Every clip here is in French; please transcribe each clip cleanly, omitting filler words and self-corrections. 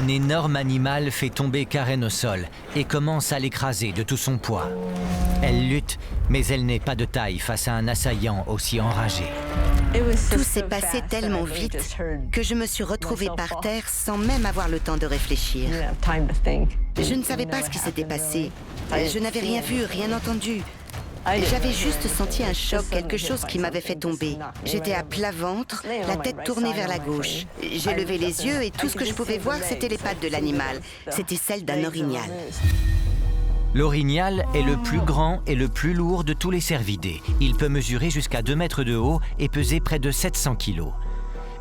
Un énorme animal fait tomber Karen au sol et commence à l'écraser de tout son poids. Elle lutte, mais elle n'est pas de taille face à un assaillant aussi enragé. Tout s'est passé tellement vite que je me suis retrouvée par terre sans même avoir le temps de réfléchir. Je ne savais pas ce qui s'était passé. Je n'avais rien vu, rien entendu. J'avais juste senti un choc, quelque chose qui m'avait fait tomber. J'étais à plat ventre, la tête tournée vers la gauche. J'ai levé les yeux et tout ce que je pouvais voir, c'était les pattes de l'animal. C'était celle d'un orignal. L'orignal est le plus grand et le plus lourd de tous les cervidés. Il peut mesurer jusqu'à 2 mètres de haut et peser près de 700 kilos.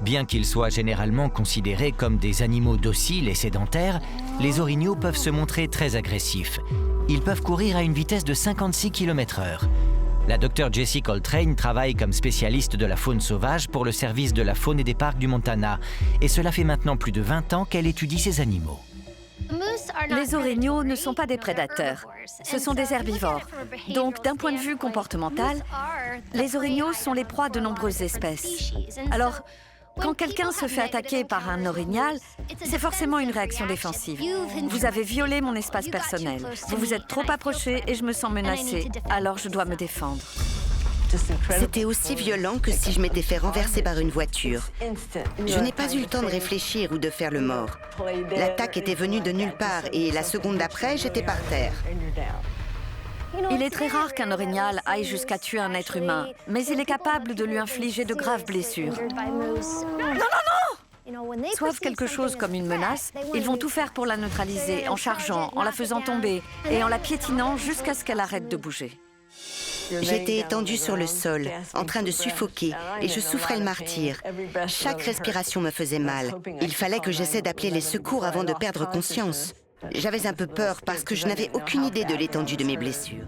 Bien qu'ils soient généralement considérés comme des animaux dociles et sédentaires, les orignaux peuvent se montrer très agressifs. Ils peuvent courir à une vitesse de 56 km/h. La docteure Jessie Coltrane travaille comme spécialiste de la faune sauvage pour le service de la faune et des parcs du Montana. Et cela fait maintenant plus de 20 ans qu'elle étudie ces animaux. Les orignaux ne sont pas des prédateurs, ce sont des herbivores. Donc, d'un point de vue comportemental, les orignaux sont les proies de nombreuses espèces. Alors, quand quelqu'un se fait attaquer par un orignal, c'est forcément une réaction défensive. Vous avez violé mon espace personnel. Vous vous êtes trop approché et je me sens menacée, alors je dois me défendre. C'était aussi violent que si je m'étais fait renverser par une voiture. Je n'ai pas eu le temps de réfléchir ou de faire le mort. L'attaque était venue de nulle part et la seconde d'après, j'étais par terre. Il est très rare qu'un orignal aille jusqu'à tuer un être humain, mais il est capable de lui infliger de graves blessures. Non! Soivent quelque chose comme une menace, ils vont tout faire pour la neutraliser, en chargeant, en la faisant tomber et en la piétinant jusqu'à ce qu'elle arrête de bouger. J'étais étendue sur le sol, en train de suffoquer, et je souffrais le martyre. Chaque respiration me faisait mal. Il fallait que j'essaie d'appeler les secours avant de perdre conscience. J'avais un peu peur parce que je n'avais aucune idée de l'étendue de mes blessures.